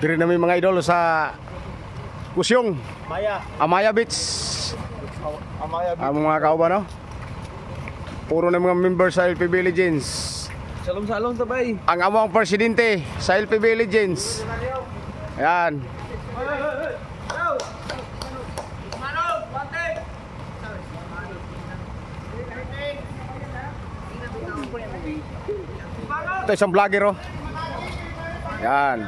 Diri na may mga idol sa Kusyong, Amaya Beach. Amaya Beach. Ang mga kauban, no? Puro na mga member sa LPB Legends. Salong-salong tabay. Ang among presidente sa LPB Legends. Ayan. Ito isang vlogger, oh. Ayan.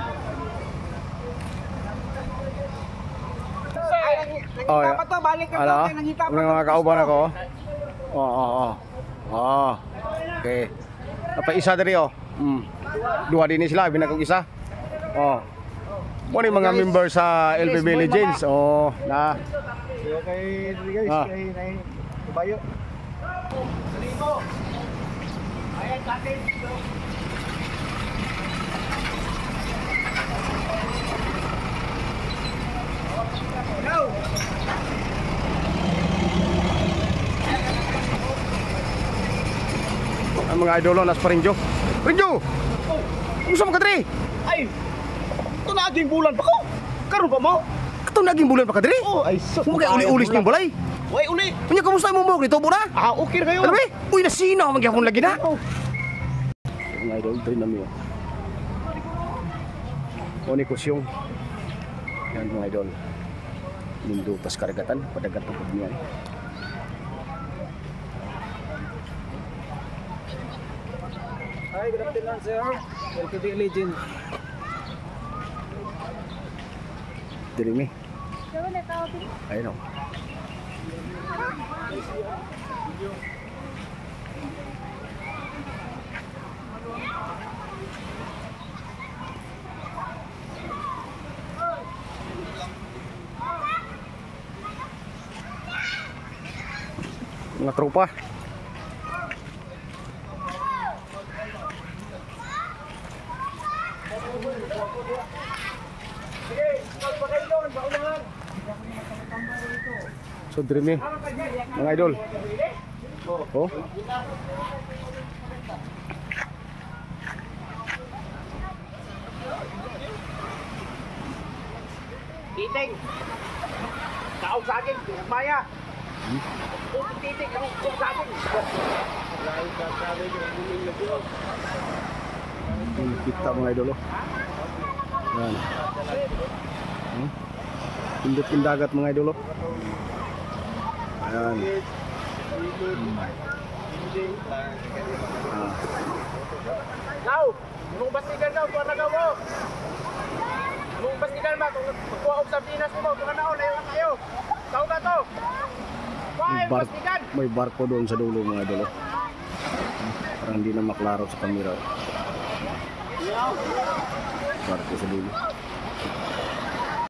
Oh, ya. Balik ka Ano? pa, nangita pa. Mga kauban ako. Oo. Okay. Apa isa diri, oh. Duha din sila, binagong isa. Oh. Mo ni mga member sa LPB Legends. Oh, na. Okay, guys, kay nay Bayo. Salimo. Ayan, katin. Go. Ang mga idolo nas pa Rinjo. Rinjo. Unsa man ka diri? Ay. Ito na aging bulan pa ko. Karon pa mo? Kato naging bulan pa ka diri? Oh, ay sus. Mo kay uli-ulis ning balay. Way uli. Unya kamusta imong dito bura? Ah, okay kayo. Ano ba? Uy, nasina man gyapon lagi na. Oh. Mga idol, diri na mi. Oni Kusyong. Yan mga idol. Mundo pas karagatan padagat pag niya. Hi, good afternoon, sir. LPB Legend. Diri mi. Ayun, oh. Mga tropa. So diri mga idol. Oh. Titing. Kaog sa akin, Maya. Titing, kaog sa akin. Kita mga idol, oh. Yan. Pindot dagat mga idol, oh. Ayan. Now, mong bastigan daw, kuha na daw mo. Mong bastigan ba, kung magkuha og sa Pinas mo, kuha na o, layuan kayo. Tao ka to. Bastigan. May barko doon sa dulo mga idol, oh. Parang hindi na maklaro sa kamera, oh. Barko sa dulo.